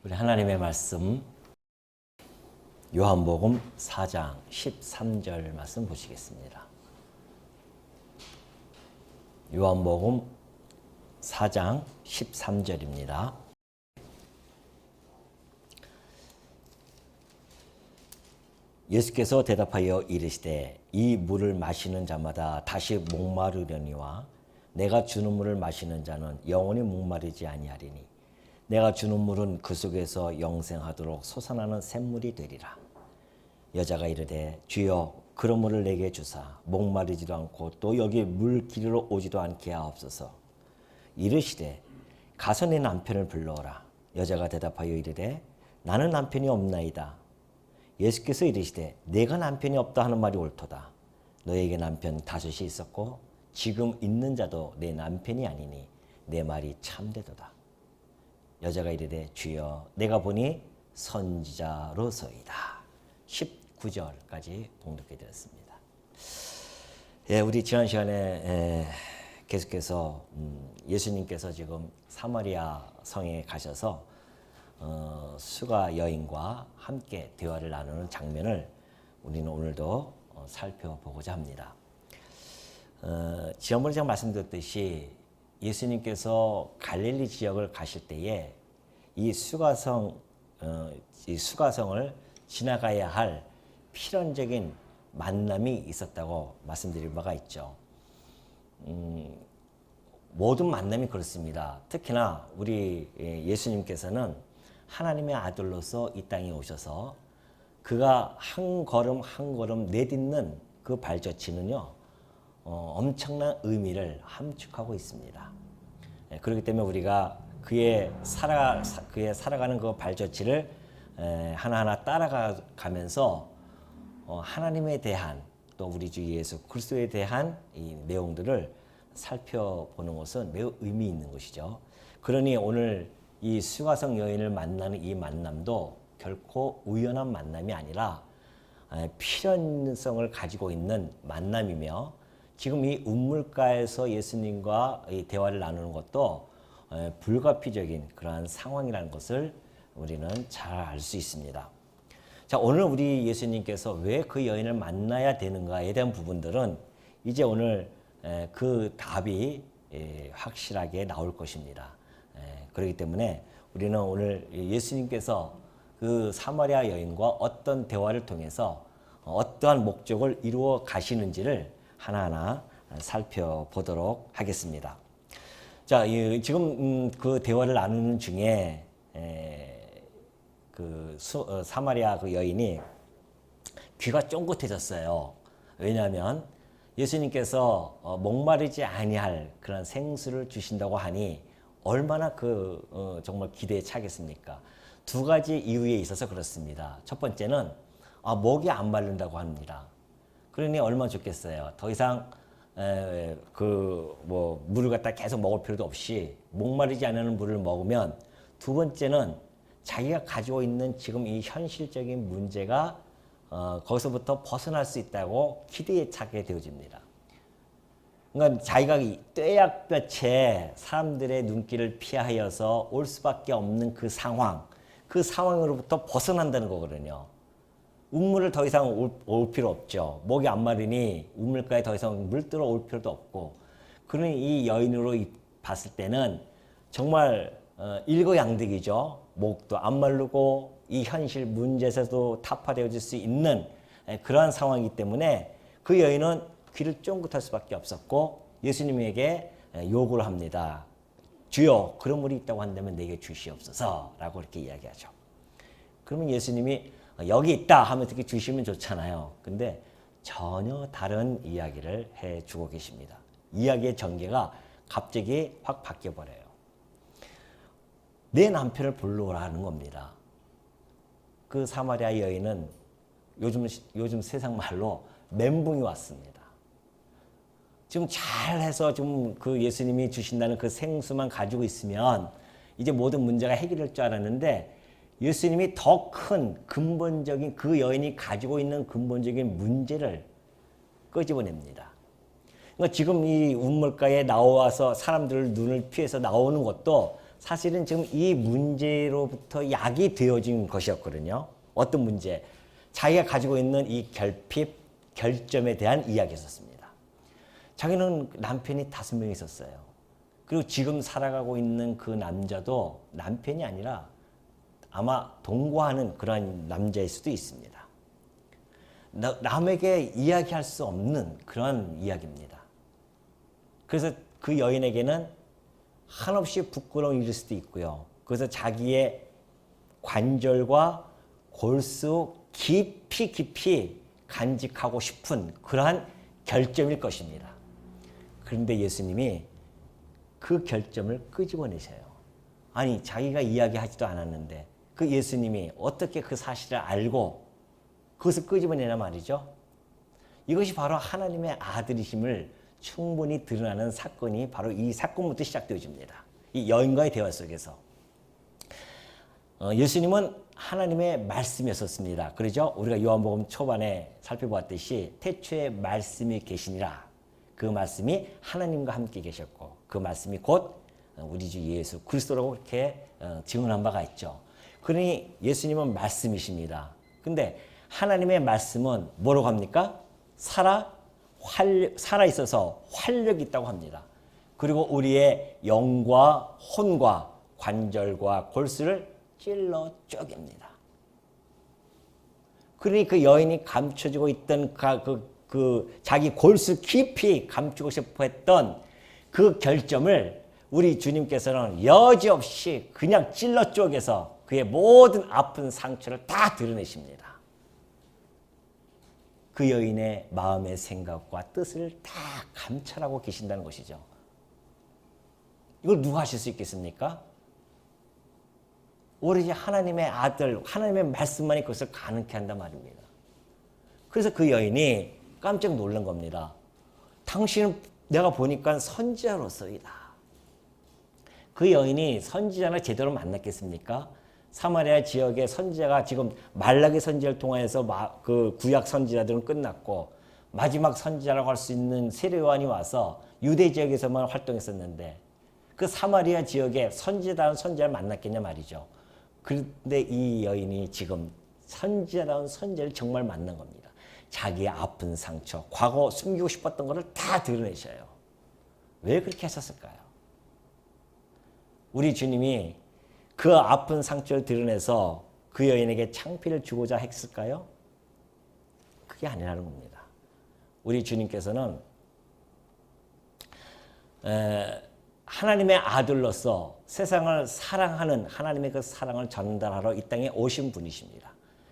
우리 하나님의 말씀 요한복음 4장 13절 말씀 보시겠습니다. 요한복음 4장 13절입니다. 예수께서 대답하여 이르시되 이 물을 마시는 자마다 다시 목마르려니와 내가 주는 물을 마시는 자는 영원히 목마르지 아니하리니 내가 주는 물은 그 속에서 영생하도록 솟아나는 샘물이 되리라. 여자가 이르되 주여 그런 물을 내게 주사 목마르지도 않고 또 여기 물 기르러 오지도 않게 하옵소서. 이르시되 가서 네 남편을 불러오라. 여자가 대답하여 이르되 나는 남편이 없나이다. 예수께서 이르시되 내가 남편이 없다 하는 말이 옳도다. 너에게 남편 다섯이 있었고 지금 있는 자도 내 남편이 아니니 내 말이 참되도다. 여자가 이르되 주여 내가 보니 선지자로서이다. 19절까지 봉독해 드렸습니다. 예, 우리 지난 시간에 계속해서 예수님께서 지금 사마리아 성에 가셔서 수가 여인과 함께 대화를 나누는 장면을 우리는 오늘도 살펴보고자 합니다. 지난번에 제가 말씀드렸듯이 예수님께서 갈릴리 지역을 가실 때에 이 수가성을 지나가야 할 필연적인 만남이 있었다고 말씀드릴 바가 있죠. 모든 만남이 그렇습니다. 특히나 우리 예수님께서는 하나님의 아들로서 이 땅에 오셔서 그가 한 걸음 한 걸음 내딛는 그 발자취는요, 엄청난 의미를 함축하고 있습니다. 그렇기 때문에 우리가 그의 살아가는 그 발자취를 하나하나 따라가면서 하나님에 대한 또 우리 주 예수 그리스도에 대한 이 내용들을 살펴보는 것은 매우 의미 있는 것이죠. 그러니 오늘 이 수가성 여인을 만나는 이 만남도 결코 우연한 만남이 아니라 필연성을 가지고 있는 만남이며, 지금 이 우물가에서 예수님과 이 대화를 나누는 것도 불가피적인 그러한 상황이라는 것을 우리는 잘 알 수 있습니다. 자, 오늘 우리 예수님께서 왜 그 여인을 만나야 되는가에 대한 부분들은 이제 오늘 그 답이 확실하게 나올 것입니다. 그렇기 때문에 우리는 오늘 예수님께서 그 사마리아 여인과 어떤 대화를 통해서 어떠한 목적을 이루어 가시는지를 하나하나 살펴보도록 하겠습니다. 자, 지금 그 대화를 나누는 중에 사마리아 그 여인이 귀가 쫑긋해졌어요. 왜냐하면 예수님께서 목마르지 아니할 그런 생수를 주신다고 하니 얼마나 정말 기대에 차겠습니까? 두 가지 이유에 있어서 그렇습니다. 첫 번째는 목이 안 마른다고 합니다. 그러니 얼마나 좋겠어요. 더 이상 물을 갖다 계속 먹을 필요도 없이 목마르지 않는 물을 먹으면, 두 번째는 자기가 가지고 있는 지금 이 현실적인 문제가 거기서부터 벗어날 수 있다고 기대에 차게 되어집니다. 그러니까 자기가 뙤약볕에 사람들의 눈길을 피하여서 올 수밖에 없는 그 상황으로부터 벗어난다는 거거든요. 우물을 더 이상 올 필요 없죠. 목이 안 마르니 우물가에 더 이상 물 들어올 필요도 없고, 그러니 이 여인으로 봤을 때는 정말 일거양득이죠. 목도 안 마르고 이 현실 문제에서도 타파되어질 수 있는 그러한 상황이기 때문에 그 여인은 귀를 쫑긋할 수밖에 없었고 예수님에게 요구를 합니다. 주여 그런 물이 있다고 한다면 내게 주시옵소서 라고 이렇게 이야기하죠. 그러면 예수님이 여기 있다 하면 어떻게 주시면 좋잖아요. 근데 전혀 다른 이야기를 해주고 계십니다. 이야기의 전개가 갑자기 확 바뀌어버려요. 내 남편을 불러오라는 겁니다. 그 사마리아 여인은 요즘 세상 말로 멘붕이 왔습니다. 지금 잘해서 좀 그 예수님이 주신다는 그 생수만 가지고 있으면 이제 모든 문제가 해결될 줄 알았는데, 예수님이 더 큰 근본적인 그 여인이 가지고 있는 근본적인 문제를 끄집어냅니다. 그러니까 지금 이 우물가에 나와서 사람들 눈을 피해서 나오는 것도 사실은 지금 이 문제로부터 약이 되어진 것이었거든요. 어떤 문제? 자기가 가지고 있는 이 결핍, 결점에 대한 이야기였었습니다. 자기는 남편이 5명 있었어요. 그리고 지금 살아가고 있는 그 남자도 남편이 아니라 아마 동거하는 그런 남자일 수도 있습니다. 남에게 이야기할 수 없는 그런 이야기입니다. 그래서 그 여인에게는 한없이 부끄러움이 일 수도 있고요. 그래서 자기의 관절과 골수 깊이 간직하고 싶은 그러한 결점일 것입니다. 그런데 예수님이 그 결점을 끄집어내셔요. 아니, 자기가 이야기하지도 않았는데 그 예수님이 어떻게 그 사실을 알고 그것을 끄집어내냐 말이죠. 이것이 바로 하나님의 아들이심을 충분히 드러나는 사건이 바로 이 사건부터 시작되어집니다. 이 여인과의 대화 속에서. 예수님은 하나님의 말씀이었습니다. 그러죠? 우리가 요한복음 초반에 살펴보았듯이 태초에 말씀이 계시니라. 그 말씀이 하나님과 함께 계셨고 그 말씀이 곧 우리 주 예수 그리스도라고 그렇게 증언한 바가 있죠. 그러니 예수님은 말씀이십니다. 근데 하나님의 말씀은 뭐라고 합니까? 살아 있어서 활력이 있다고 합니다. 그리고 우리의 영과 혼과 관절과 골수를 찔러 쪼갭니다. 그러니 그 여인이 감춰지고 있던 그 자기 골수 깊이 감추고 싶어 했던 그 결점을 우리 주님께서는 여지없이 그냥 찔러 쪼개서 그의 모든 아픈 상처를 다 드러내십니다. 그 여인의 마음의 생각과 뜻을 다 감찰하고 계신다는 것이죠. 이걸 누가 하실 수 있겠습니까? 오로지 하나님의 아들, 하나님의 말씀만이 그것을 가능케 한단 말입니다. 그래서 그 여인이 깜짝 놀란 겁니다. 당신은 내가 보니까 선지자로서이다. 그 여인이 선지자를 제대로 만났겠습니까? 사마리아 지역의 선지자가 지금 말라기 선지자를 통해서 그 구약 선지자들은 끝났고 마지막 선지자라고 할 수 있는 세례요한이 와서 유대 지역에서만 활동했었는데 그 사마리아 지역에 선지자다운 선지자를 만났겠냐 말이죠. 그런데 이 여인이 지금 선지자다운 선지자를 정말 만난 겁니다. 자기의 아픈 상처, 과거 숨기고 싶었던 것을 다 드러내셔요. 왜 그렇게 하셨을까요? 우리 주님이 그 아픈 상처를 드러내서 그 여인에게 창피를 주고자 했을까요? 그게 아니라는 겁니다. 우리 주님께서는 하나님의 아들로서 세상을 사랑하는 하나님의 그 사랑을 전달하러 이 땅에 오신 분이십니다.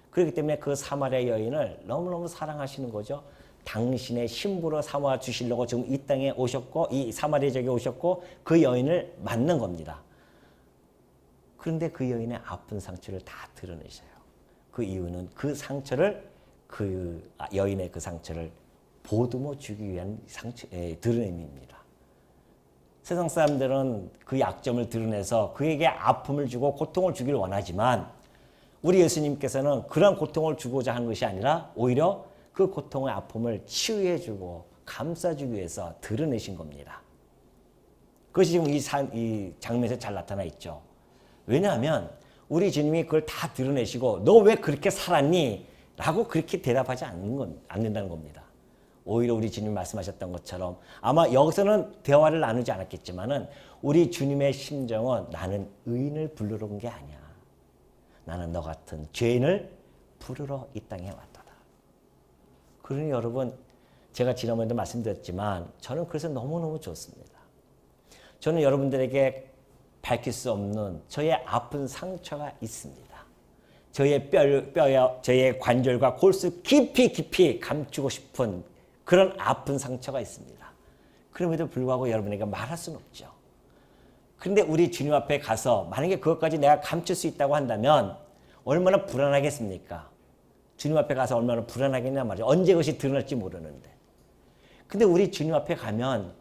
그렇기 때문에 그 사마리아 여인을 너무너무 사랑하시는 거죠. 당신의 신부로 삼아 주시려고 지금 이 땅에 오셨고 이 사마리아 지역에 오셨고 그 여인을 만난 겁니다. 그런데 그 여인의 아픈 상처를 다 드러내셔요. 그 이유는 그 상처를 그 여인의 그 상처를 보듬어 주기 위한 드러냄입니다. 세상 사람들은 그 약점을 드러내서 그에게 아픔을 주고 고통을 주기를 원하지만 우리 예수님께서는 그런 고통을 주고자 하는 것이 아니라 오히려 그 고통의 아픔을 치유해주고 감싸주기 위해서 드러내신 겁니다. 그것이 지금 이 장면에서 잘 나타나 있죠. 왜냐하면 우리 주님이 그걸 다 드러내시고 너 왜 그렇게 살았니? 라고 그렇게 대답하지 않는다는 겁니다. 오히려 우리 주님 말씀하셨던 것처럼 아마 여기서는 대화를 나누지 않았겠지만은 우리 주님의 심정은 나는 의인을 부르러 온 게 아니야. 나는 너 같은 죄인을 부르러 이 땅에 왔다. 그러니 여러분 제가 지난번에도 말씀드렸지만 저는 그래서 너무너무 좋습니다. 저는 여러분들에게 밝힐 수 없는 저의 아픈 상처가 있습니다. 저의 저의 관절과 골수 깊이 감추고 싶은 그런 아픈 상처가 있습니다. 그럼에도 불구하고 여러분에게 말할 수는 없죠. 그런데 우리 주님 앞에 가서 만약에 그것까지 내가 감출 수 있다고 한다면 얼마나 불안하겠습니까? 주님 앞에 가서 얼마나 불안하겠냐 말이죠. 언제 그것이 드러날지 모르는데. 근데 우리 주님 앞에 가면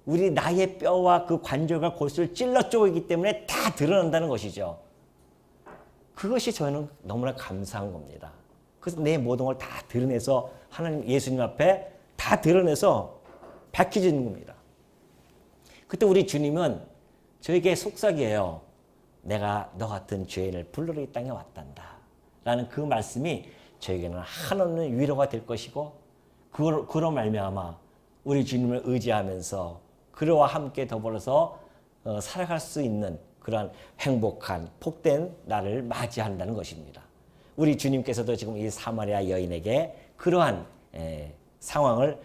우리 나의 뼈와 그 관절과 골수를 찔러 쪼이기 때문에 다 드러난다는 것이죠. 그것이 저는 너무나 감사한 겁니다. 그래서 내 모든 걸 다 드러내서 하나님 예수님 앞에 다 드러내서 밝혀지는 겁니다. 그때 우리 주님은 저에게 속삭여요. 내가 너 같은 죄인을 불러러 이 땅에 왔단다. 라는 그 말씀이 저에게는 한없는 위로가 될 것이고 그로 말미암아 우리 주님을 의지하면서 그와 함께 더불어서 살아갈 수 있는 그러한 행복한 복된 날을 맞이한다는 것입니다. 우리 주님께서도 지금 이 사마리아 여인에게 그러한 상황을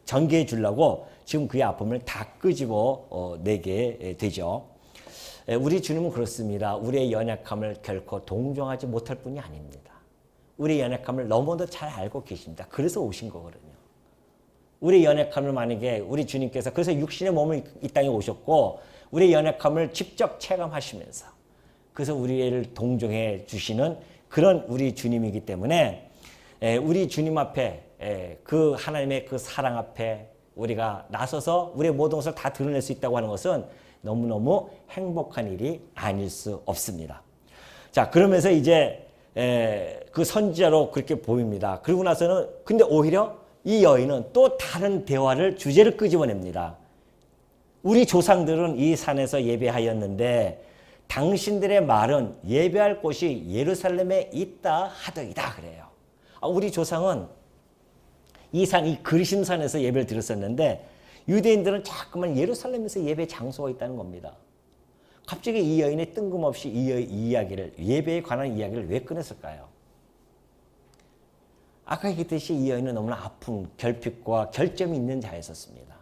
전개해 주려고 지금 그의 아픔을 다 끄집어 내게 되죠. 우리 주님은 그렇습니다. 우리의 연약함을 결코 동정하지 못할 뿐이 아닙니다. 우리의 연약함을 너무도 잘 알고 계십니다. 그래서 오신 거거든요. 우리의 연약함을 만약에 우리 주님께서 그래서 육신의 몸을 이 땅에 오셨고 우리의 연약함을 직접 체감하시면서 그래서 우리를 동정해 주시는 그런 우리 주님이기 때문에 우리 주님 앞에 그 하나님의 그 사랑 앞에 우리가 나서서 우리의 모든 것을 다 드러낼 수 있다고 하는 것은 너무너무 행복한 일이 아닐 수 없습니다. 자, 그러면서 이제 그 선지자로 그렇게 보입니다. 그러고 나서는 근데 오히려 이 여인은 또 다른 대화를 주제를 끄집어냅니다. 우리 조상들은 이 산에서 예배하였는데 당신들의 말은 예배할 곳이 예루살렘에 있다 하더이다 그래요. 우리 조상은 이 그리심산에서 예배를 드렸었는데 유대인들은 자꾸만 예루살렘에서 예배 장소가 있다는 겁니다. 갑자기 이 여인이 뜬금없이 이 이야기를 예배에 관한 이야기를 왜 꺼냈을까요? 아까 얘기했듯이 이 여인은 너무나 아픔, 결핍과 결점이 있는 자였었습니다.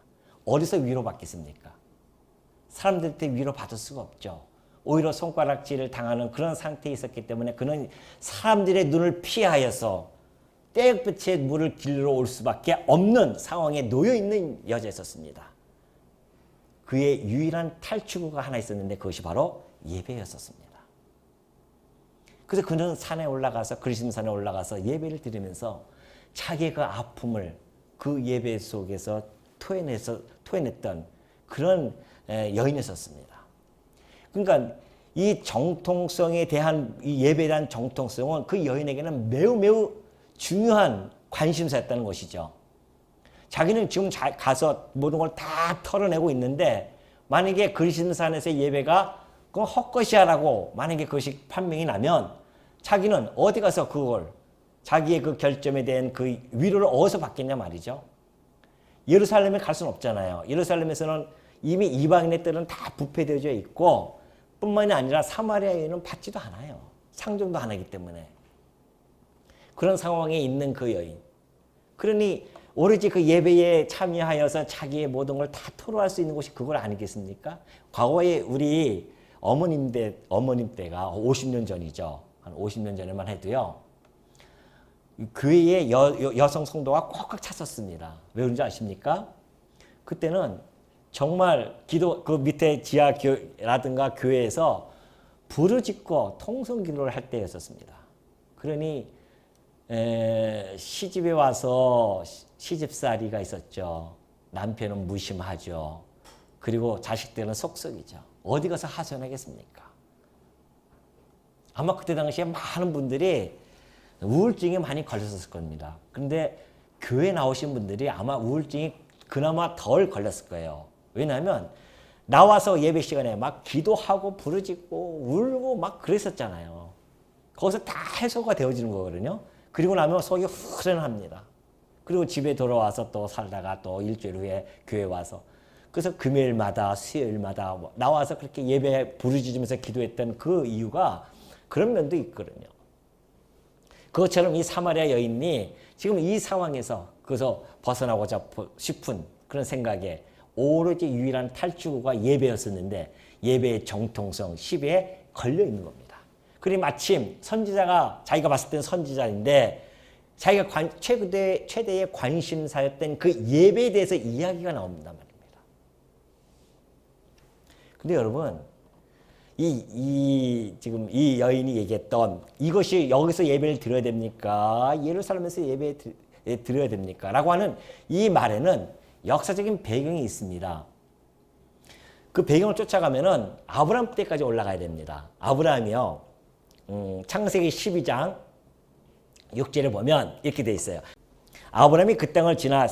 어디서 위로받겠습니까? 사람들한테 위로받을 수가 없죠. 오히려 손가락질을 당하는 그런 상태에 있었기 때문에 그는 사람들의 눈을 피하여서 떼역볕에 물을 길러 올 수밖에 없는 상황에 놓여 있는 여자였었습니다. 그의 유일한 탈출구가 하나 있었는데 그것이 바로 예배였었습니다. 그래서 그는 산에 올라가서 그리심산에 올라가서 예배를 드리면서 자기의 그 아픔을 그 예배 속에서 토해냈던 그런 여인이었습니다. 그러니까 이 정통성에 대한 이 예배에 대한 정통성은 그 여인에게는 매우 중요한 관심사였다는 것이죠. 자기는 지금 가서 모든 걸 다 털어내고 있는데 만약에 그리심산에서의 예배가 그건 헛것이야라고 만약에 그것이 판명이 나면 자기는 어디 가서 그걸 자기의 그 결점에 대한 그 위로를 어디서 받겠냐 말이죠. 예루살렘에 갈 수는 없잖아요. 예루살렘에서는 이미 이방인의 뜰은 다 부패되어져 있고 뿐만이 아니라 사마리아에는 받지도 않아요. 상종도 안 하기 때문에. 그런 상황에 있는 그 여인. 그러니 오로지 그 예배에 참여하여서 자기의 모든 걸 다 토로할 수 있는 곳이 그걸 아니겠습니까? 과거에 우리 어머님 때가 50년 전이죠. 한 50년 전에만 해도요. 교회에 여성 성도가 꽉꽉 찼었습니다. 왜 그런지 아십니까? 그때는 정말 그 밑에 지하라든가 교회에서 부르짖고 통성기도를 할 때였었습니다. 그러니 시집에 와서 시집살이가 있었죠. 남편은 무심하죠. 그리고 자식들은 속썩이죠. 어디 가서 하소연하겠습니까? 아마 그때 당시에 많은 분들이 우울증에 많이 걸렸을 겁니다. 그런데 교회 나오신 분들이 아마 우울증이 그나마 덜 걸렸을 거예요. 왜냐하면 나와서 예배 시간에 막 기도하고 부르짖고 울고 막 그랬었잖아요. 거기서 다 해소가 되어지는 거거든요. 그리고 나면 속이 후련합니다. 그리고 집에 돌아와서 또 살다가 또 일주일 후에 교회 와서 그래서 금요일마다 수요일마다 나와서 그렇게 예배 부르짖으면서 기도했던 그 이유가 그런 면도 있거든요. 그것처럼 이 사마리아 여인이 지금 이 상황에서 그래서 벗어나고자 싶은 그런 생각에 오로지 유일한 탈출구가 예배였었는데 예배의 정통성, 시비에 걸려 있는 겁니다. 그리고 마침 선지자가 자기가 봤을 때는 선지자인데 자기가 최대의 관심사였던 그 예배에 대해서 이야기가 나옵니다 말입니다. 근데 여러분 지금 이 여인이 얘기했던 이것이 여기서 예배를 드려야 됩니까? 예루살렘에서 예배 드려야 됩니까? 라고 하는 이 말에는 역사적인 배경이 있습니다. 그 배경을 쫓아가면은 아브라함 때까지 올라가야 됩니다. 아브라함이요. 창세기 12장 6절에 보면 이렇게 돼 있어요. 아브라함이 그 땅을 지나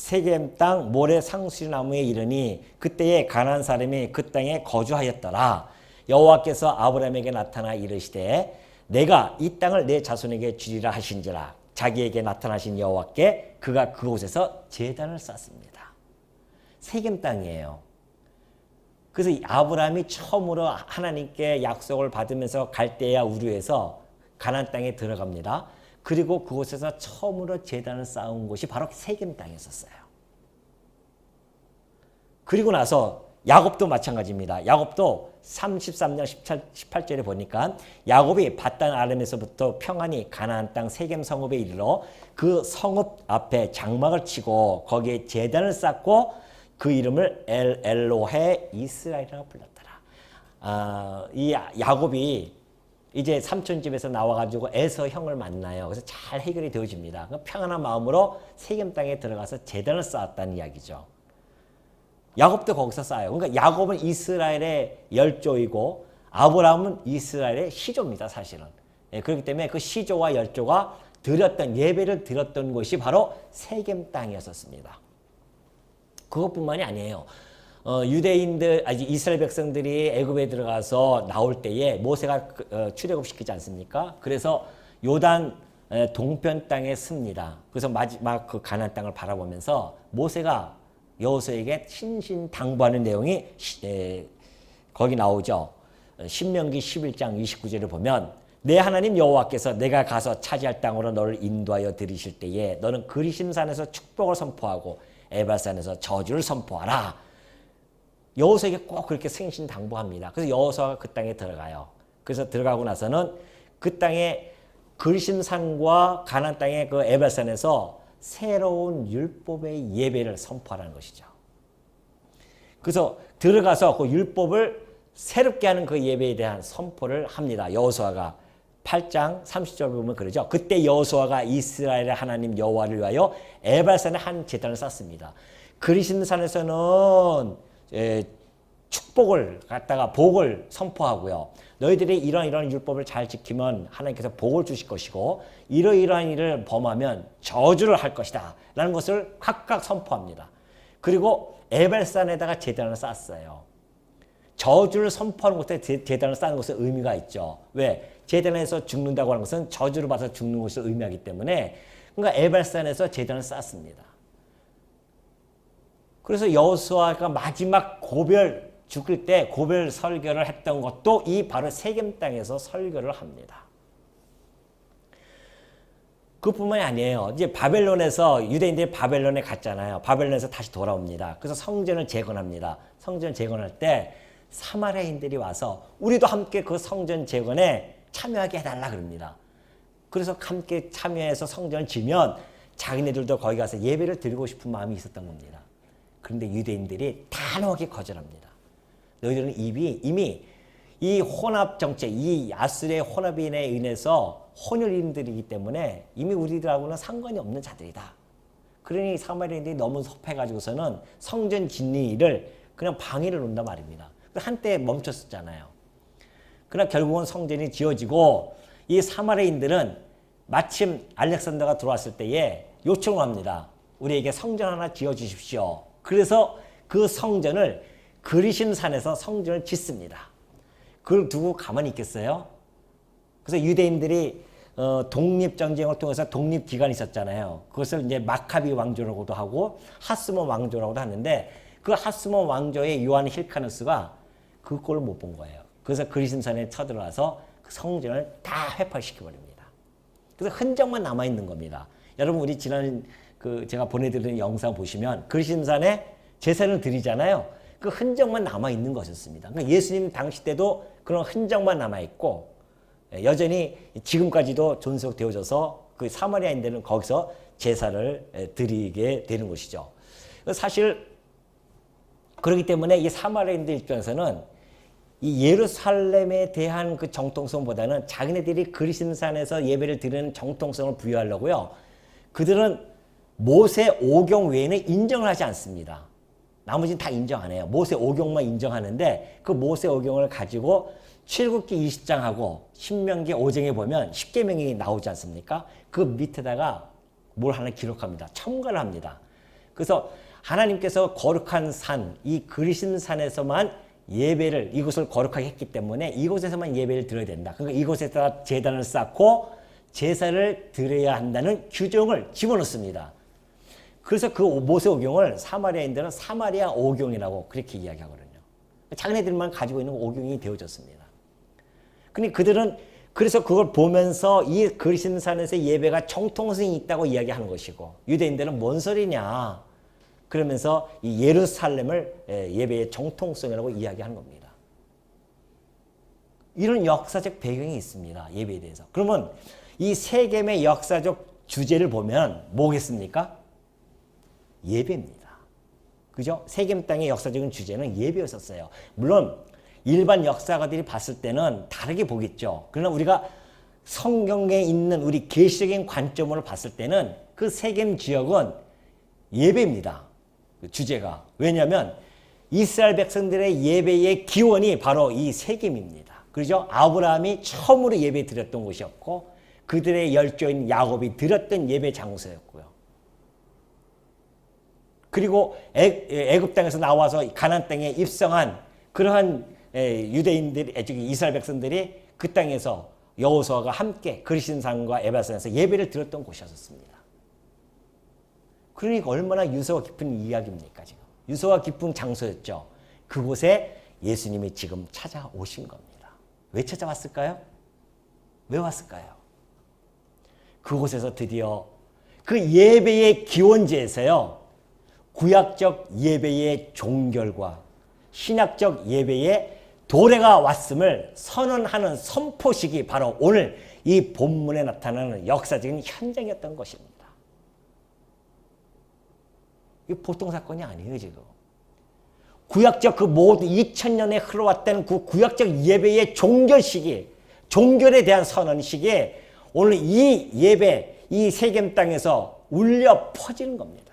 세겜 땅 모래 상수리나무에 이르니 그때에 가나안 사람이 그 땅에 거주하였더라. 여호와께서 아브라함에게 나타나 이르시되 내가 이 땅을 내 자손에게 주리라 하신지라. 자기에게 나타나신 여호와께 그가 그곳에서 제단을 쌓습니다. 세겜 땅이에요. 그래서 아브라함이 처음으로 하나님께 약속을 받으면서 갈대아 우르에서 가나안 땅에 들어갑니다. 그리고 그곳에서 처음으로 제단을 쌓은 곳이 바로 세겜 땅이었어요. 그리고 나서 야곱도 마찬가지입니다. 야곱도 33장 18절에 보니까 야곱이 밧단 아람에서부터 평안히 가나안 땅 세겜 성읍에 이르러 그 성읍 앞에 장막을 치고 거기에 제단을 쌓고 그 이름을 엘로헤 이스라엘이라고 불렀더라. 이 야곱이 이제 삼촌 집에서 나와가지고 에서 형을 만나요. 그래서 잘 해결이 되어집니다. 평안한 마음으로 세겜 땅에 들어가서 제단을 쌓았다는 이야기죠. 야곱도 거기서 쌓아요. 그러니까 야곱은 이스라엘의 열조이고 아브라함은 이스라엘의 시조입니다. 사실은. 그렇기 때문에 그 시조와 열조가 드렸던 예배를 드렸던 곳이 바로 세겜 땅이었습니다. 그것뿐만이 아니에요. 유대인들, 이스라엘 백성들이 애굽에 들어가서 나올 때에 모세가 출애굽시키지 않습니까? 그래서 요단 동편 땅에 씁니다. 그래서 마지막 그 가나안 땅을 바라보면서 모세가 여호수아에게 신신당부하는 내용이 거기 나오죠. 신명기 11장 29절을 보면 내 하나님 여호와께서 내가 가서 차지할 땅으로 너를 인도하여 들이실 때에 너는 그리심산에서 축복을 선포하고 에발산에서 저주를 선포하라. 여호수아에게 꼭 그렇게 생신당부합니다. 그래서 여호수아가 그 땅에 들어가요. 그래서 들어가고 나서는 그 땅에 그리심산과 가나안 땅의 그 에발산에서 새로운 율법의 예배를 선포하라는 것이죠. 그래서 들어가서 그 율법을 새롭게 하는 그 예배에 대한 선포를 합니다. 여호수아가 8장 30절 보면 그러죠. 그때 여호수아가 이스라엘의 하나님 여호와를 위하여 에발산에 한 제단을 쌓습니다. 그리심산에서는 축복을 갖다가 복을 선포하고요. 너희들이 이러한 율법을 잘 지키면 하나님께서 복을 주실 것이고 이러이러한 일을 범하면 저주를 할 것이다 라는 것을 각각 선포합니다. 그리고 에발산에다가 제단을 쌓았어요. 저주를 선포하는 곳에 제단을 쌓는 것은 의미가 있죠. 왜? 제단에서 죽는다고 하는 것은 저주를 받아서 죽는 것을 의미하기 때문에 그러니까 에발산에서 제단을 쌓습니다. 그래서 여호수아가 마지막 고별 죽을 때 고별 설교를 했던 것도 이 바로 세겜 땅에서 설교를 합니다. 그뿐만이 아니에요. 이제 바벨론에서 유대인들이 바벨론에 갔잖아요. 바벨론에서 다시 돌아옵니다. 그래서 성전을 재건합니다. 성전 재건할 때 사마리아인들이 와서 우리도 함께 그 성전 재건에 참여하게 해달라 그럽니다. 그래서 함께 참여해서 성전을 지면 자기네들도 거기 가서 예배를 드리고 싶은 마음이 있었던 겁니다. 그런데 유대인들이 단호하게 거절합니다. 너희들은 이미 이 혼합 정책, 이 아수르의 혼합인에 인해서 혼혈인들이기 때문에 이미 우리들하고는 상관이 없는 자들이다. 그러니 사마리아인들이 너무 섭해가지고서는 성전 짓는 일을 그냥 방해를 놓는단 말입니다. 한때 멈췄었잖아요. 그러나 결국은 성전이 지어지고 이 사마리아인들은 마침 알렉산더가 들어왔을 때에 요청을 합니다. 우리에게 성전 하나 지어주십시오. 그래서 그 성전을 그리심산에서 성전을 짓습니다. 그걸 두고 가만히 있겠어요? 그래서 유대인들이 독립전쟁을 통해서 독립기간이 있었잖아요. 그것을 이제 마카비 왕조라고도 하고 하스몬 왕조라고도 하는데 그 하스몬 왕조의 요한 힐카누스가 그 꼴을 못 본 거예요. 그래서 그리심산에 쳐들어와서 그 성전을 다 회파시켜버립니다. 그래서 흔적만 남아있는 겁니다. 여러분 우리 지난 제가 보내드리는 영상 보시면 그리심산에 제사를 드리잖아요. 그 흔적만 남아있는 것이었습니다. 그러니까 예수님 당시 때도 그런 흔적만 남아있고 여전히 지금까지도 존속되어져서 그 사마리아인들은 거기서 제사를 드리게 되는 것이죠. 사실 그렇기 때문에 이 사마리아인들 입장에서는 이 예루살렘에 대한 그 정통성보다는 자기네들이 그리심산에서 예배를 드리는 정통성을 부여하려고요. 그들은 모세 오경 외에는 인정을 하지 않습니다. 나머지는 다 인정 안 해요. 모세 오경만 인정하는데 그 모세 오경을 가지고 출애굽기 20장하고 신명기 5장에 보면 십계명이 나오지 않습니까? 그 밑에다가 뭘 하나 기록합니다. 첨가를 합니다. 그래서 하나님께서 거룩한 산, 이 그리심 산에서만 예배를, 이곳을 거룩하게 했기 때문에 이곳에서만 예배를 드려야 된다. 그러니까 이곳에다 제단을 쌓고 제사를 드려야 한다는 규정을 집어넣습니다. 그래서 그 모세오경을 사마리아인들은 사마리아 오경이라고 그렇게 이야기하거든요. 자기네들만 가지고 있는 오경이 되어졌습니다. 근데 그들은 그래서 그걸 보면서 이 그리심산에서 예배가 정통성이 있다고 이야기하는 것이고, 유대인들은 뭔 소리냐 그러면서 이 예루살렘을 예배의 정통성이라고 이야기하는 겁니다. 이런 역사적 배경이 있습니다. 예배에 대해서. 그러면 이 세겜의 역사적 주제를 보면 뭐겠습니까? 예배입니다. 그죠? 세겜 땅의 역사적인 주제는 예배였었어요. 물론 일반 역사가들이 봤을 때는 다르게 보겠죠. 그러나 우리가 성경에 있는 우리 계시적인 관점으로 봤을 때는 그 세겜 지역은 예배입니다. 그 주제가. 왜냐하면 이스라엘 백성들의 예배의 기원이 바로 이 세겜입니다. 그죠? 아브라함이 처음으로 예배 드렸던 곳이었고, 그들의 열조인 야곱이 드렸던 예배 장소였고요. 그리고 애굽 땅에서 나와서 가나안 땅에 입성한 그러한 유대인들이, 이스라엘 백성들이 그 땅에서 여호수아가 함께 그리심산과 에발산에서 예배를 드렸던 곳이었습니다. 그러니까 얼마나 유서가 깊은 이야기입니까? 지금 유서가 깊은 장소였죠. 그곳에 예수님이 지금 찾아오신 겁니다. 왜 찾아왔을까요? 왜 왔을까요? 그곳에서 드디어 그 예배의 기원지에서요, 구약적 예배의 종결과 신약적 예배의 도래가 왔음을 선언하는 선포식이 바로 오늘 이 본문에 나타나는 역사적인 현장이었던 것입니다. 이게 보통 사건이 아니에요, 지금. 구약적 그 모든 2000년에 흘러왔다는 그 구약적 예배의 종결 시기, 종결에 대한 선언 시기에 오늘 이 예배, 이 세겜 땅에서 울려 퍼지는 겁니다.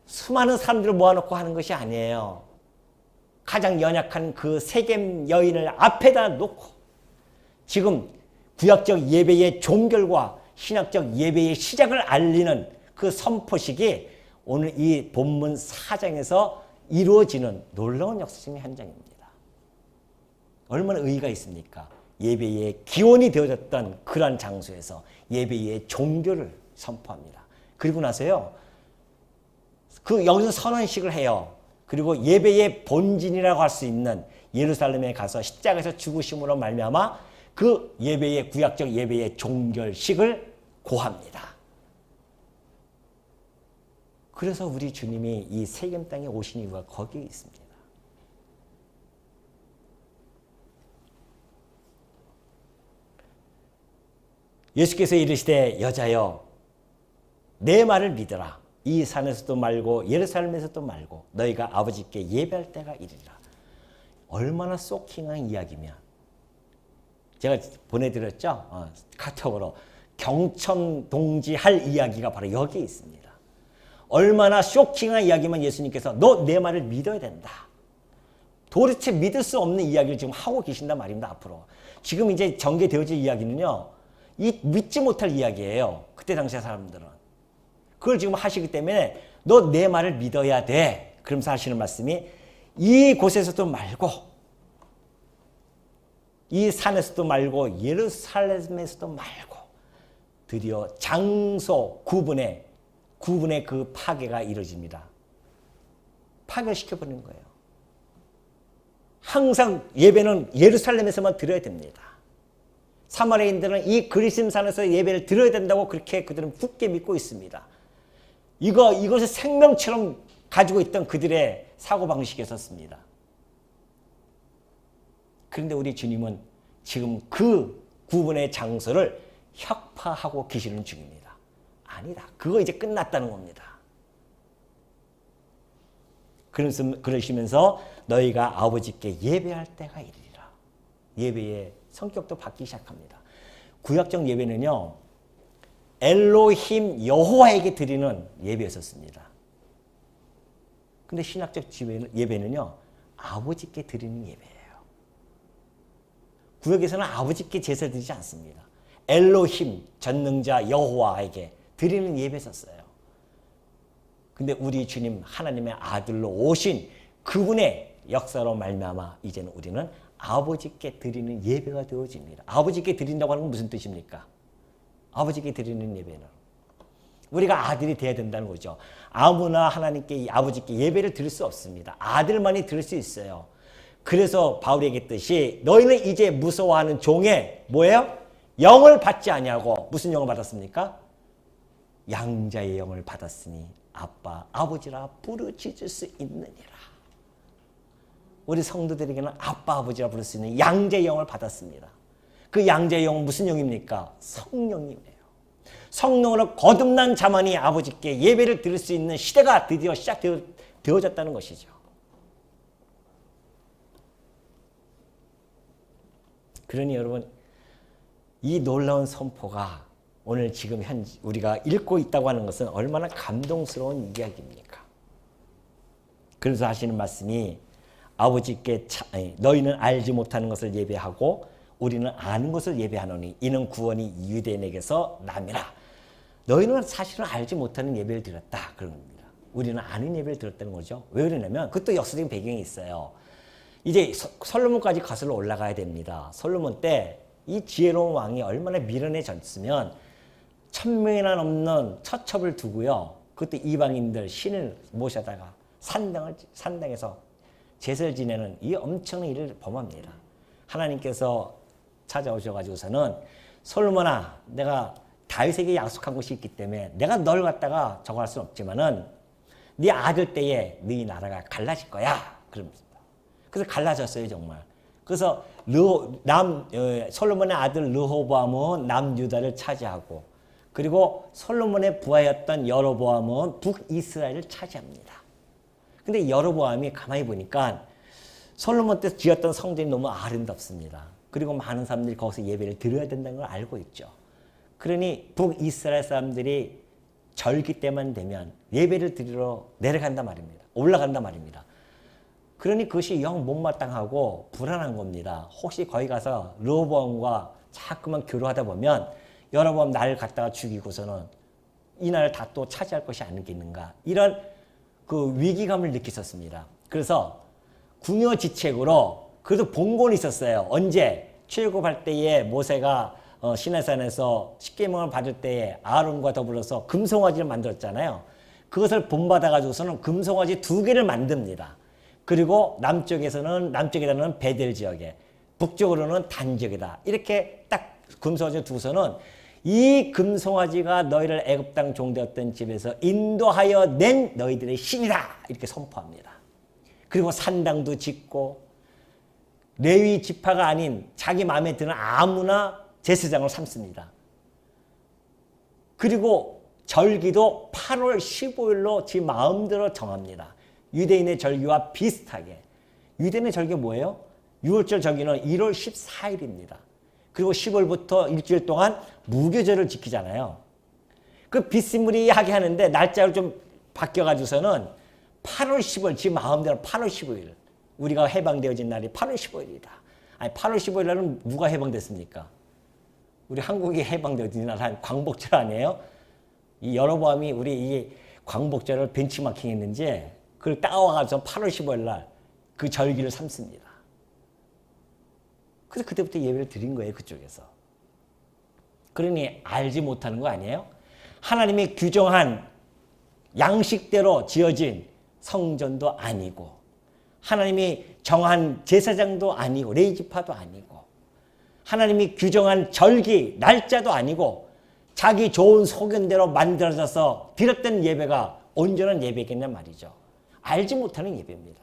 수많은 사람들을 모아놓고 하는 것이 아니에요. 가장 연약한 그 세겜 여인을 앞에다 놓고 지금 구약적 예배의 종결과 신약적 예배의 시작을 알리는 그 선포식이 오늘 이 본문 4장에서 이루어지는 놀라운 역사적인 현장입니다. 얼마나 의의가 있습니까? 예배의 기원이 되어졌던 그러한 장소에서 예배의 종교를 선포합니다. 그리고 나서요, 그 여기서 선언식을 해요. 그리고 예배의 본진이라고 할 수 있는 예루살렘에 가서 십자가에서 죽으심으로 말미암아 그 예배의 구약적 예배의 종결식을 고합니다. 그래서 우리 주님이 이 세겜 땅에 오신 이유가 거기에 있습니다. 예수께서 이르시되 여자여 내 말을 믿으라. 이 산에서도 말고 예루살렘에서도 말고 너희가 아버지께 예배할 때가 이르리라. 얼마나 쇼킹한 이야기면, 제가 보내드렸죠? 카톡으로 경천동지할 이야기가 바로 여기에 있습니다. 얼마나 쇼킹한 이야기면 예수님께서 너 내 말을 믿어야 된다. 도대체 믿을 수 없는 이야기를 지금 하고 계신단 말입니다. 앞으로 지금 이제 전개되어질 이야기는요, 이 믿지 못할 이야기예요. 그때 당시의 사람들은 그걸 지금 하시기 때문에 너 내 말을 믿어야 돼. 그러면서 하시는 말씀이 이곳에서도 말고 이 산에서도 말고 예루살렘에서도 말고 드디어 장소 구분의 그 파괴가 이루어집니다. 파괴시켜버리는 거예요. 항상 예배는 예루살렘에서만 드려야 됩니다. 사마리아인들은 이 그리심산에서 예배를 드려야 된다고 그렇게 그들은 굳게 믿고 있습니다. 이것을 생명처럼 가지고 있던 그들의 사고방식이었습니다. 그런데 우리 주님은 지금 그 구분의 장소를 혁파하고 계시는 중입니다. 아니다. 그거 이제 끝났다는 겁니다. 그러시면서 너희가 아버지께 예배할 때가 이르리라. 예배의 성격도 바뀌기 시작합니다. 구약적 예배는요, 엘로힘 여호와에게 드리는 예배였었습니다. 근데 신약적 예배는요, 아버지께 드리는 예배예요. 구약에서는 아버지께 제사를 드리지 않습니다. 엘로힘 전능자 여호와에게 드리는 예배였어요. 근데 우리 주님 하나님의 아들로 오신 그분의 역사로 말미암아 이제는 우리는 아버지께 드리는 예배가 되어집니다. 아버지께 드린다고 하는 건 무슨 뜻입니까? 아버지께 드리는 예배는 우리가 아들이 돼야 된다는 거죠. 아무나 하나님께 아버지께 예배를 드릴 수 없습니다. 아들만이 드릴 수 있어요. 그래서 바울이 얘기했듯이 너희는 이제 무서워하는 종의 뭐예요? 영을 받지 아니하고 무슨 영을 받았습니까? 양자의 영을 받았으니 아빠, 아버지라 부르짖을 수 있느니라. 우리 성도들에게는 아빠, 아버지라 부를 수 있는 양자의 영을 받았습니다. 그 양자의 영은 무슨 영입니까? 성령이에요. 성령으로 거듭난 자만이 아버지께 예배를 드릴 수 있는 시대가 드디어 시작되어졌다는 것이죠. 그러니 여러분, 이 놀라운 선포가 오늘 지금 우리가 읽고 있다고 하는 것은 얼마나 감동스러운 이야기입니까? 그래서 하시는 말씀이 아버지께 너희는 알지 못하는 것을 예배하고 우리는 아는 것을 예배하노니 이는 구원이 유대인에게서 남이라. 너희는 사실은 알지 못하는 예배를 드렸다. 그런 겁니다. 우리는 아는 예배를 드렸다는 거죠. 왜 그러냐면 그것도 역사적인 배경이 있어요. 이제 솔로몬까지 거슬러 올라가야 됩니다. 솔로몬 때 이 지혜로운 왕이 얼마나 미련해졌으면 1000명이나 넘는 처첩을 두고요. 그때 이방인들 신을 모셔다가 산당에서 제사를 지내는 이 엄청난 일을 범합니다. 하나님께서 찾아오셔가지고서는 솔로몬아, 내가 다윗에게 약속한 것이 있기 때문에 내가 널 갖다가 저거 할 수는 없지만은 네 아들 때에 네 나라가 갈라질 거야. 그럽니다. 그래서 갈라졌어요, 정말. 그래서 솔로몬의 아들 르호보암은 남유다를 차지하고 그리고 솔로몬의 부하였던 여로보암은 북이스라엘을 차지합니다. 근데 여로보암이 가만히 보니까 솔로몬 때 지었던 성전이 너무 아름답습니다. 그리고 많은 사람들이 거기서 예배를 드려야 된다는 걸 알고 있죠. 그러니 북이스라엘 사람들이 절기 때만 되면 예배를 드리러 내려간단 말입니다. 올라간단 말입니다. 그러니 그것이 영 못마땅하고 불안한 겁니다. 혹시 거기 가서 르호보암과 자꾸만 교류하다 보면 여로보암 나를 갖다가 죽이고서는 이 나라를 다 또 차지할 것이 아니겠는가. 이런 그 위기감을 느꼈었습니다. 그래서 궁여지책으로 그래도 봉건이 있었어요. 언제? 출애굽할 때에 모세가 시내산에서 십계명을 받을 때에 아론과 더불어서 금송아지를 만들었잖아요. 그것을 본받아가지고서는 금송아지 2개를 만듭니다. 그리고 남쪽에다는 베델 지역에, 북쪽으로는 단 지역이다. 이렇게 딱 금송아지 두고서는 이 금송아지가 너희를 애굽 땅 종되었던 집에서 인도하여 낸 너희들의 신이다. 이렇게 선포합니다. 그리고 산당도 짓고 레위 지파가 아닌 자기 마음에 드는 아무나 제사장을 삼습니다. 그리고 절기도 8월 15일로 지 마음대로 정합니다. 유대인의 절기와 비슷하게. 유대인의 절기가 뭐예요? 6월절 절기는 1월 14일입니다. 그리고 10월부터 일주일 동안 무교절을 지키잖아요. 그 비스무리하게 하는데 날짜를 좀 바뀌어가지고서는 8월 15일, 지 마음대로 8월 15일. 우리가 해방되어진 날이 8월 15일이다. 아니 8월 15일 날은 누가 해방됐습니까? 우리 한국이 해방되어진 날 한 광복절 아니에요? 이 여로보암이 우리 이 광복절을 벤치마킹 했는지 그걸 따와가지고 8월 15일 날 그 절기를 삼습니다. 그래서 그때부터 예배를 드린 거예요, 그쪽에서. 그러니 알지 못하는 거 아니에요? 하나님이 규정한 양식대로 지어진 성전도 아니고 하나님이 정한 제사장도 아니고 레위지파도 아니고 하나님이 규정한 절기 날짜도 아니고 자기 좋은 소견대로 만들어져서 드렸던 예배가 온전한 예배겠냐 말이죠. 알지 못하는 예배입니다.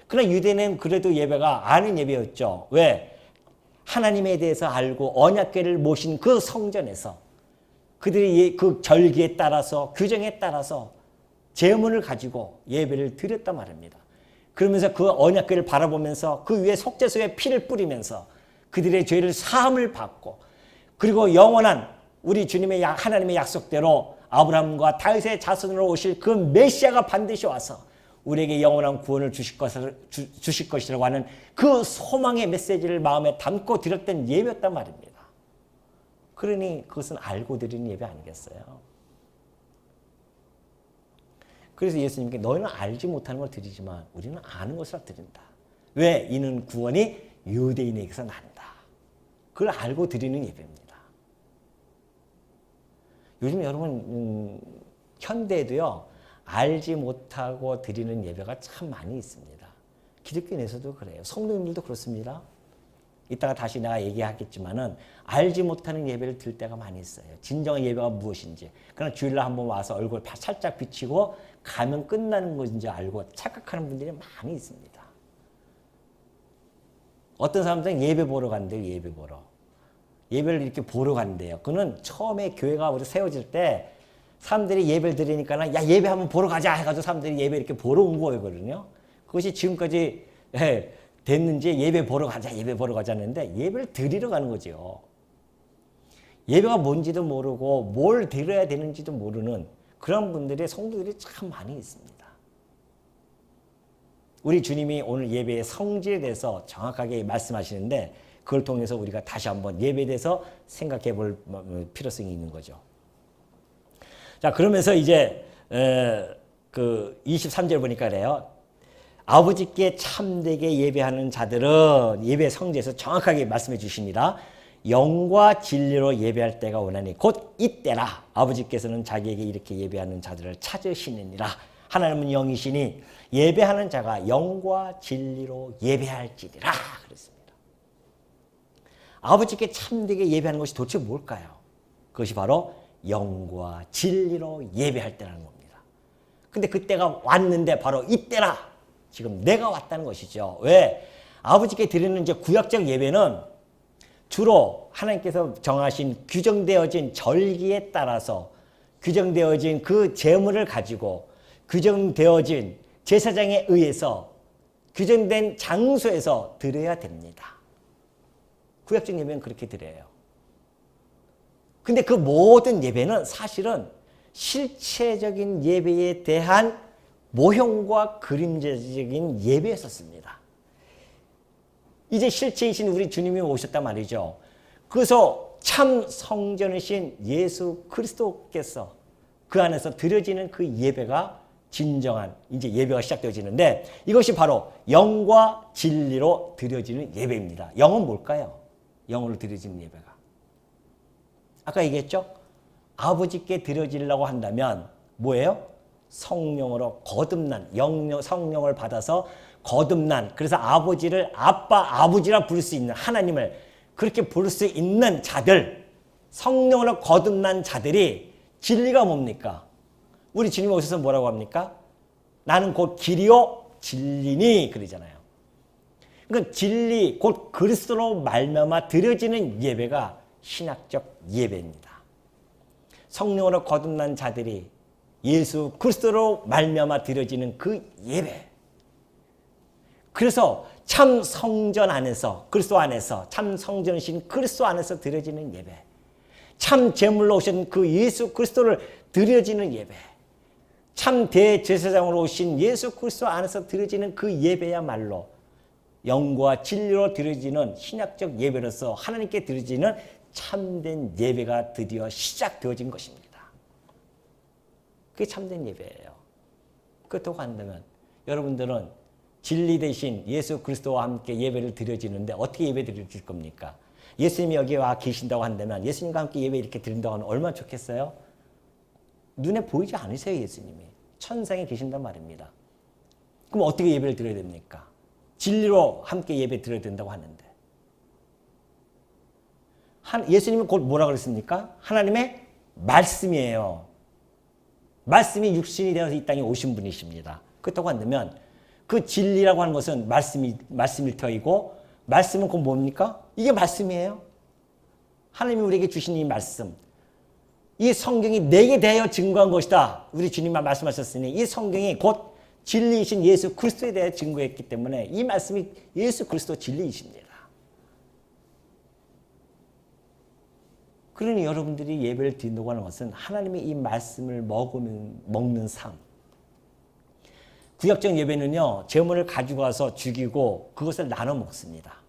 그러나 유대인은 그래도 예배가 아는 예배였죠. 왜? 하나님에 대해서 알고 언약궤를 모신 그 성전에서 그들이 그 절기에 따라서 규정에 따라서 제물을 가지고 예배를 드렸단 말입니다. 그러면서 그 언약궤를 바라보면서 그 위에 속죄소에 피를 뿌리면서 그들의 죄를 사함을 받고 그리고 영원한 우리 주님의 하나님의 약속대로 아브라함과 다윗의 자손으로 오실 그 메시아가 반드시 와서 우리에게 영원한 구원을 주실 것이라고 하는 그 소망의 메시지를 마음에 담고 드렸던 예배였단 말입니다. 그러니 그것은 알고 드리는 예배 아니겠어요? 그래서 예수님께 너희는 알지 못하는 걸 드리지만 우리는 아는 것을 드린다. 왜? 이는 구원이 유대인에게서 난다. 그걸 알고 드리는 예배입니다. 요즘 여러분 현대에도요. 알지 못하고 드리는 예배가 참 많이 있습니다. 기독교 내에서도 그래요. 성도님들도 그렇습니다. 이따가 다시 내가 얘기하겠지만은 알지 못하는 예배를 드릴 때가 많이 있어요. 진정한 예배가 무엇인지. 그러나 주일날 한번 와서 얼굴 살짝 비치고 가면 끝나는 것인지 알고 착각하는 분들이 많이 있습니다. 어떤 사람들은 예배 보러 간대요. 예배 보러. 예배를 이렇게 보러 간대요. 그는 처음에 교회가 우리 세워질 때 사람들이 예배를 드리니까 야 예배 한번 보러 가자 해가지고 사람들이 예배 이렇게 보러 온 거거든요. 그것이 지금까지 됐는지 예배 보러 가자 예배 보러 가자 했는데 예배를 드리러 가는 거죠. 예배가 뭔지도 모르고 뭘 드려야 되는지도 모르는 그런 분들의 성도들이 참 많이 있습니다. 우리 주님이 오늘 예배의 성질에 대해서 정확하게 말씀하시는데 그걸 통해서 우리가 다시 한번 예배에 대해서 생각해 볼 필요성이 있는 거죠. 자, 그러면서 이제 그 23절 보니까 그래요. 아버지께 참되게 예배하는 자들은 예배 성질에서 정확하게 말씀해 주십니다. 영과 진리로 예배할 때가 오나니 곧 이때라. 아버지께서는 자기에게 이렇게 예배하는 자들을 찾으시느니라. 하나님은 영이시니 예배하는 자가 영과 진리로 예배할지니라. 그랬습니다. 아버지께 참되게 예배하는 것이 도대체 뭘까요? 그것이 바로 영과 진리로 예배할 때라는 겁니다. 근데 그때가 왔는데 바로 이때라. 지금 내가 왔다는 것이죠. 왜? 아버지께 드리는 이제 구약적 예배는 주로 하나님께서 정하신 규정되어진 절기에 따라서 규정되어진 그 제물을 가지고 규정되어진 제사장에 의해서 규정된 장소에서 드려야 됩니다. 구약적 예배는 그렇게 드려요. 근데 그 모든 예배는 사실은 실체적인 예배에 대한 모형과 그림자적인 예배였었습니다. 이제 실체이신 우리 주님이 오셨단 말이죠. 그래서 참 성전이신 예수 그리스도께서 그 안에서 드려지는 그 예배가 진정한 이제 예배가 시작되어지는데 이것이 바로 영과 진리로 드려지는 예배입니다. 영은 뭘까요? 영으로 드려지는 예배가. 아까 얘기했죠? 아버지께 드려지려고 한다면 뭐예요? 성령으로 거듭난 성령을 받아서 거듭난 그래서 아버지를 아버지라 부를 수 있는 하나님을 그렇게 부를 수 있는 자들 성령으로 거듭난 자들이 진리가 뭡니까? 우리 주님 오셔서 뭐라고 합니까? 나는 곧 길이요 진리니 그러잖아요. 그러니까 진리 곧 그리스도로 말미암아 드려지는 예배가 신학적 예배입니다. 성령으로 거듭난 자들이 예수 그리스도로 말미암아 드려지는 그 예배. 그래서 참 성전 안에서 그리스도 안에서 참 성전이신 그리스도 안에서 드려지는 예배. 참 제물로 오신 그 예수 그리스도를 드려지는 예배. 참 대제사장으로 오신 예수 그리스도 안에서 드려지는 그 예배야말로 영과 진리로 드려지는 신약적 예배로서 하나님께 드려지는 참된 예배가 드디어 시작되어진 것입니다. 그게 참된 예배예요. 그렇다고 한다면 여러분들은 진리 대신 예수 그리스도와 함께 예배를 드려지는데 어떻게 예배 드릴 겁니까? 예수님이 여기 와 계신다고 한다면 예수님과 함께 예배 이렇게 드린다고 하면 얼마나 좋겠어요? 눈에 보이지 않으세요, 예수님이. 천상에 계신단 말입니다. 그럼 어떻게 예배를 드려야 됩니까? 진리로 함께 예배 드려야 된다고 하는데. 예수님은 곧 뭐라 그랬습니까? 하나님의 말씀이에요. 말씀이 육신이 되어서 이 땅에 오신 분이십니다. 그렇다고 한다면 그 진리라고 하는 것은 말씀일 터이고 말씀은 곧 뭡니까? 이게 말씀이에요. 하나님이 우리에게 주신 이 말씀. 이 성경이 내게 대하여 증거한 것이다. 우리 주님만 말씀하셨으니 이 성경이 곧 진리이신 예수 그리스도에 대해 증거했기 때문에 이 말씀이 예수 그리스도 진리이십니다. 그러니 여러분들이 예배를 드린다고 하는 것은 하나님의 이 말씀을 먹는 삶. 구약적 예배는요. 제물을 가지고 와서 죽이고 그것을 나눠 먹습니다.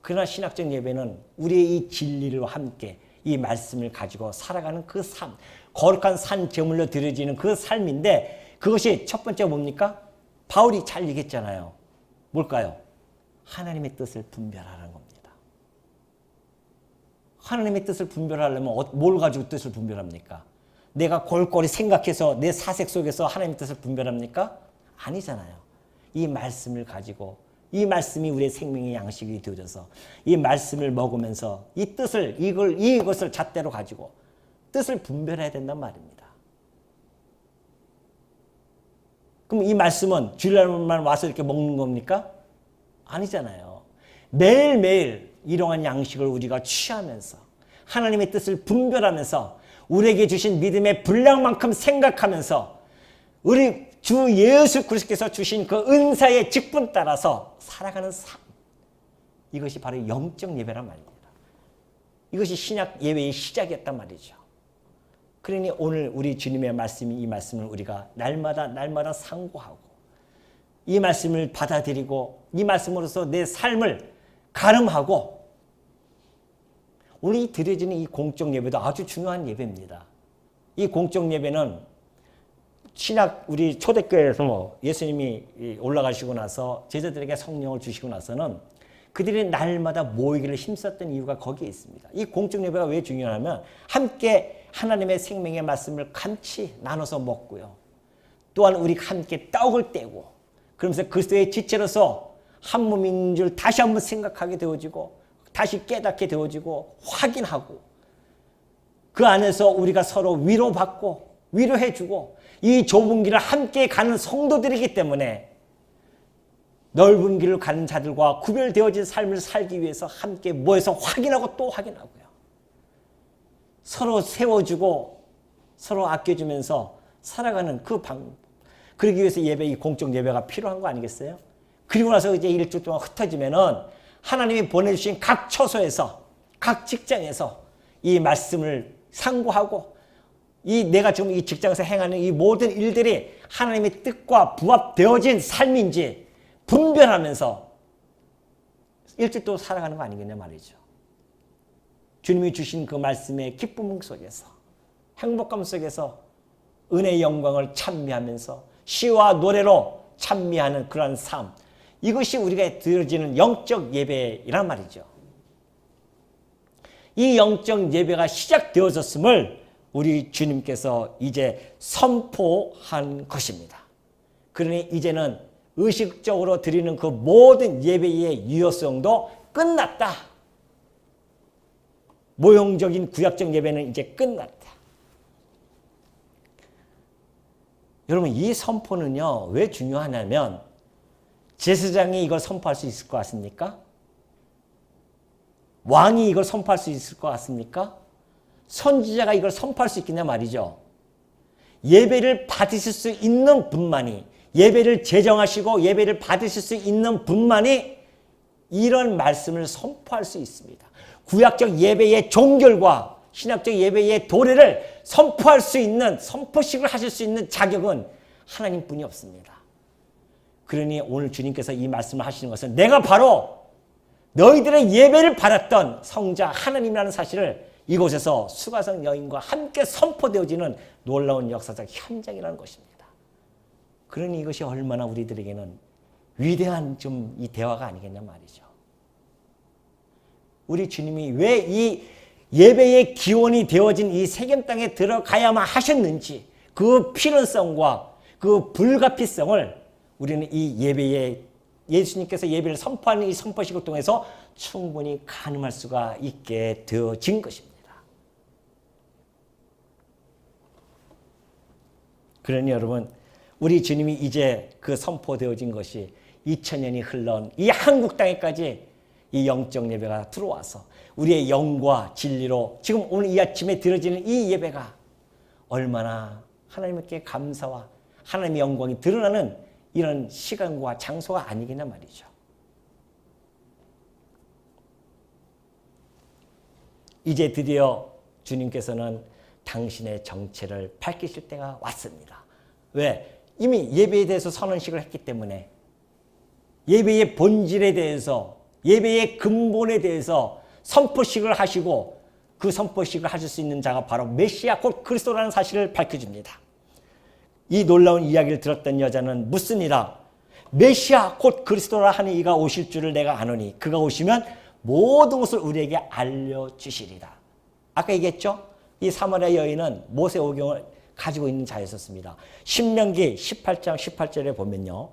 그러나 신학적 예배는 우리의 이 진리로 함께 이 말씀을 가지고 살아가는 그 삶. 거룩한 산 제물로 드려지는 그 삶인데 그것이 첫 번째 뭡니까? 바울이 잘 얘기했잖아요. 뭘까요? 하나님의 뜻을 분별하라는 겁니다. 하나님의 뜻을 분별하려면 뭘 가지고 뜻을 분별합니까? 내가 골고루 생각해서 내 사색 속에서 하나님의 뜻을 분별합니까? 아니잖아요. 이 말씀을 가지고 이 말씀이 우리의 생명의 양식이 되어져서 이 말씀을 먹으면서 이 뜻을 이것을 잣대로 가지고 뜻을 분별해야 된단 말입니다. 그럼 이 말씀은 주일날만 와서 이렇게 먹는 겁니까? 아니잖아요. 매일매일 이러한 양식을 우리가 취하면서 하나님의 뜻을 분별하면서 우리에게 주신 믿음의 분량만큼 생각하면서 우리 주 예수 그리스도께서 주신 그 은사의 직분 따라서 살아가는 삶. 이것이 바로 영적 예배란 말입니다. 이것이 신약 예배의 시작이었단 말이죠. 그러니 오늘 우리 주님의 말씀이 이 말씀을 우리가 날마다 상고하고 이 말씀을 받아들이고 이 말씀으로서 내 삶을 가름하고 오늘 이 드려지는 이 공적 예배도 아주 중요한 예배입니다. 이 공적 예배는 신약 우리 초대교회에서 예수님이 올라가시고 나서 제자들에게 성령을 주시고 나서는 그들이 날마다 모이기를 힘썼던 이유가 거기에 있습니다. 이 공적 예배가 왜 중요하냐면 함께 하나님의 생명의 말씀을 같이 나눠서 먹고요. 또한 우리 함께 떡을 떼고 그러면서 그리스도의 지체로서 한 몸인 줄 다시 한번 생각하게 되어지고 다시 깨닫게 되어지고 확인하고 그 안에서 우리가 서로 위로받고 위로해주고 이 좁은 길을 함께 가는 성도들이기 때문에 넓은 길을 가는 자들과 구별되어진 삶을 살기 위해서 함께 모여서 확인하고 또 확인하고요. 서로 세워주고 서로 아껴주면서 살아가는 그 방법. 그러기 위해서 이 공적 예배가 필요한 거 아니겠어요? 그리고 나서 이제 일주일 동안 흩어지면은 하나님이 보내주신 각 처소에서 각 직장에서 이 말씀을 상고하고 내가 지금 이 직장에서 행하는 이 모든 일들이 하나님의 뜻과 부합되어진 삶인지 분별하면서 일주일 동안 살아가는 거 아니겠냐 말이죠. 주님이 주신 그 말씀의 기쁨 속에서 행복감 속에서 은혜의 영광을 찬미하면서 시와 노래로 찬미하는 그러한 삶. 이것이 우리가 드려지는 영적 예배란 말이죠. 이 영적 예배가 시작되어졌음을 우리 주님께서 이제 선포한 것입니다. 그러니 이제는 의식적으로 드리는 그 모든 예배의 유효성도 끝났다. 모형적인 구약적 예배는 이제 끝났다. 여러분 이 선포는요 왜 중요하냐면 제사장이 이걸 선포할 수 있을 것 같습니까? 왕이 이걸 선포할 수 있을 것 같습니까? 선지자가 이걸 선포할 수 있겠냐 말이죠. 예배를 받으실 수 있는 분만이 예배를 제정하시고 예배를 받으실 수 있는 분만이 이런 말씀을 선포할 수 있습니다. 구약적 예배의 종결과 신약적 예배의 도래를 선포할 수 있는 선포식을 하실 수 있는 자격은 하나님뿐이 없습니다. 그러니 오늘 주님께서 이 말씀을 하시는 것은 내가 바로 너희들의 예배를 받았던 성자 하나님이라는 사실을 이곳에서 수가성 여인과 함께 선포되어지는 놀라운 역사적 현장이라는 것입니다. 그러니 이것이 얼마나 우리들에게는 위대한 좀 이 대화가 아니겠냐 말이죠. 우리 주님이 왜 이 예배의 기원이 되어진 이 세겜 땅에 들어가야만 하셨는지 그 필연성과 그 불가피성을 우리는 이 예배에 예수님께서 예배를 선포하는 이 선포식을 통해서 충분히 가늠할 수가 있게 되어진 것입니다. 그러니 여러분 우리 주님이 이제 그 선포되어진 것이 2000년이 흘러온 이 한국 땅에까지 이 영적 예배가 들어와서 우리의 영과 진리로 지금 오늘 이 아침에 드려지는 이 예배가 얼마나 하나님께 감사와 하나님의 영광이 드러나는 이런 시간과 장소가 아니겠냐 말이죠. 이제 드디어 주님께서는 당신의 정체를 밝히실 때가 왔습니다. 왜? 이미 예배에 대해서 선언식을 했기 때문에 예배의 본질에 대해서 예배의 근본에 대해서 선포식을 하시고 그 선포식을 하실 수 있는 자가 바로 메시아 곧 그리스도라는 사실을 밝혀줍니다. 이 놀라운 이야기를 들었던 여자는 묻습니다. 메시아 곧 그리스도라 하는 이가 오실 줄을 내가 아노니 그가 오시면 모든 것을 우리에게 알려주시리라. 아까 얘기했죠? 이 사마리아 여인은 모세오경을 가지고 있는 자였었습니다. 신명기 18장 18절에 보면요.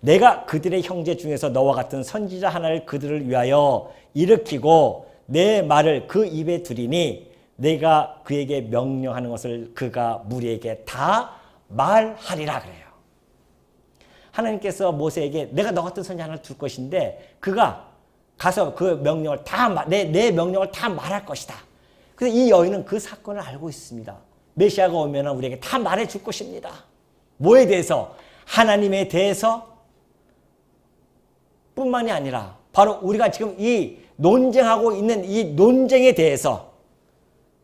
내가 그들의 형제 중에서 너와 같은 선지자 하나를 그들을 위하여 일으키고 내 말을 그 입에 두리니 내가 그에게 명령하는 것을 그가 무리에게 다 말하리라 그래요. 하나님께서 모세에게 내가 너 같은 선지자 하나를 둘 것인데 그가 가서 그 명령을 내 명령을 다 말할 것이다. 그래서 이 여인은 그 사건을 알고 있습니다. 메시아가 오면 우리에게 다 말해 줄 것입니다. 뭐에 대해서? 하나님에 대해서 뿐만이 아니라 바로 우리가 지금 이 논쟁하고 있는 이 논쟁에 대해서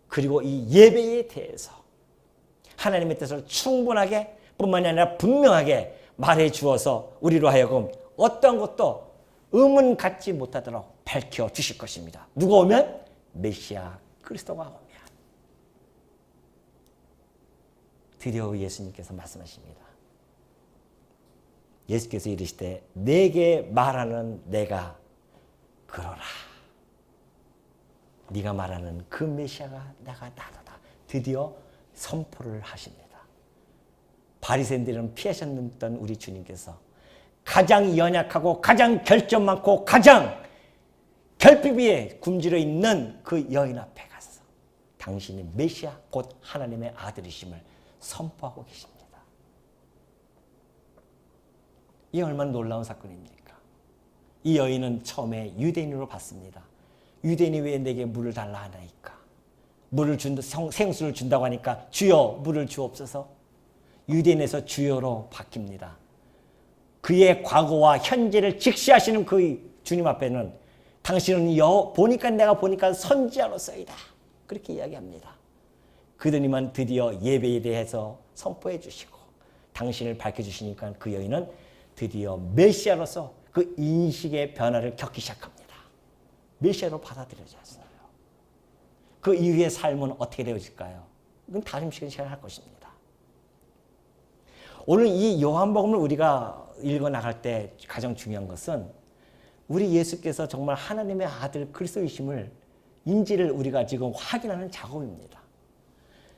그리고 이 예배에 대해서 하나님의 뜻을 충분하게 뿐만이 아니라 분명하게 말해 주어서 우리로 하여금 어떤 것도 의문 갖지 못하도록 밝혀 주실 것입니다. 누가 오면? 메시아 그리스도가 오면. 드디어 예수님께서 말씀하십니다. 예수께서 이르시되 내게 말하는 내가 그러라. 네가 말하는 그 메시아가 내가 나도다. 드디어 선포를 하십니다. 바리새인들은 피하셨던 우리 주님께서 가장 연약하고 가장 결점 많고 가장 결핍 위에 굶주려 있는 그 여인 앞에 가서 당신이 메시아 곧 하나님의 아들이심을 선포하고 계십니다. 이 얼마나 놀라운 사건입니까? 이 여인은 처음에 유대인으로 봤습니다. 유대인이 왜 내게 물을 달라 하나이까? 생수를 준다고 하니까 주여 물을 주옵소서. 유대인에서 주여로 바뀝니다. 그의 과거와 현재를 직시하시는 그 주님 앞에는 당신은 내가 보니까 선지자로서이다. 그렇게 이야기합니다. 그러니만 드디어 예배에 대해서 선포해 주시고 당신을 밝혀주시니까 그 여인은 드디어 메시아로서 그 인식의 변화를 겪기 시작합니다. 메시아로 받아들여졌어요. 그 이후의 삶은 어떻게 되어질까요? 이건 다음 시간에 할 것입니다. 오늘 이 요한복음을 우리가 읽어나갈 때 가장 중요한 것은 우리 예수께서 정말 하나님의 아들 그리스도이심을 인지를 우리가 지금 확인하는 작업입니다.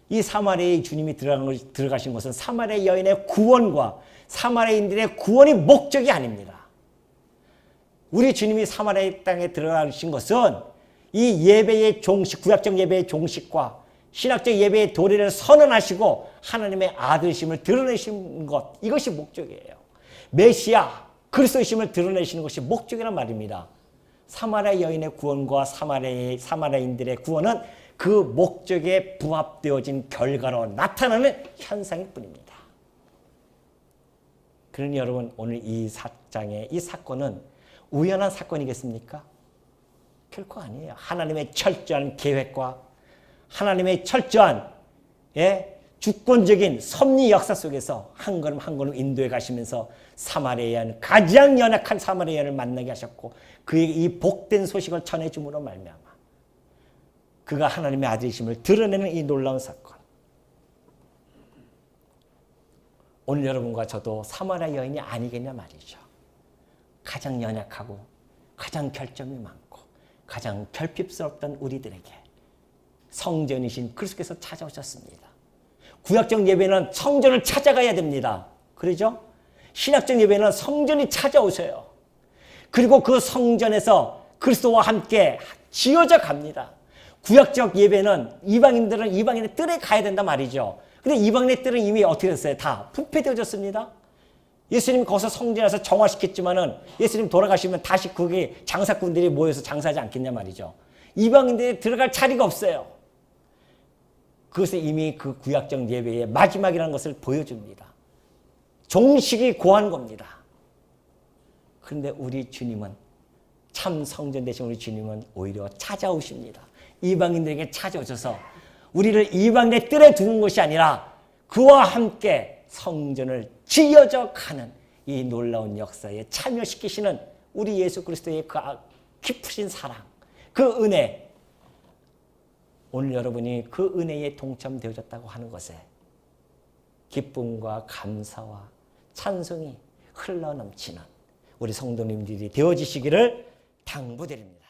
이 사마리아의 주님이 들어가신 것은 사마리아 여인의 구원과 사마리아인들의 구원이 목적이 아닙니다. 우리 주님이 사마리아 땅에 들어가신 것은 이 예배의 종식, 구약적 예배의 종식과 신학적 예배의 도리를 선언하시고 하나님의 아들이심을 드러내신 것, 이것이 목적이에요. 메시아, 그리스도이심을 드러내시는 것이 목적이란 말입니다. 사마리아 여인의 구원과 사마리아인들의 구원은 그 목적에 부합되어진 결과로 나타나는 현상일 뿐입니다. 그러니 여러분, 오늘 이 사장의 이 사건은 우연한 사건이겠습니까? 결코 아니에요. 하나님의 철저한 계획과 하나님의 철저한 주권적인 섭리 역사 속에서 한 걸음 한 걸음 인도해 가시면서 사마리아인 가장 연약한 사마리아인을 만나게 하셨고 그에게 이 복된 소식을 전해줌으로 말미암아 그가 하나님의 아들이심을 드러내는 이 놀라운 사건. 오늘 여러분과 저도 사마리아 여인이 아니겠냐 말이죠. 가장 연약하고 가장 결점이 많고 가장 결핍스럽던 우리들에게 성전이신 그리스도께서 찾아오셨습니다. 구약적 예배는 성전을 찾아가야 됩니다. 그러죠? 신학적 예배는 성전이 찾아오셔요. 그리고 그 성전에서 그리스도와 함께 지어져 갑니다. 구약적 예배는 이방인들은 이방인의 뜰에 가야 된단 말이죠. 근데 이방인의 뜰은 이미 어떻게 됐어요? 다 부패되어졌습니다. 예수님이 거기서 성전에서 정화시켰지만은 예수님 돌아가시면 다시 거기 장사꾼들이 모여서 장사하지 않겠냐 말이죠. 이방인들이 들어갈 자리가 없어요. 그것은 이미 그 구약적 예배의 마지막이라는 것을 보여줍니다. 종식이 고한 겁니다. 그런데 우리 주님은 참 성전 되신 우리 주님은 오히려 찾아오십니다. 이방인들에게 찾아오셔서 우리를 이방인의 뜰에 두는 것이 아니라 그와 함께 성전을 지어져 가는 이 놀라운 역사에 참여시키시는 우리 예수 그리스도의 그 깊으신 사랑, 그 은혜, 오늘 여러분이 그 은혜에 동참되어졌다고 하는 것에 기쁨과 감사와 찬송이 흘러넘치는 우리 성도님들이 되어지시기를 당부드립니다.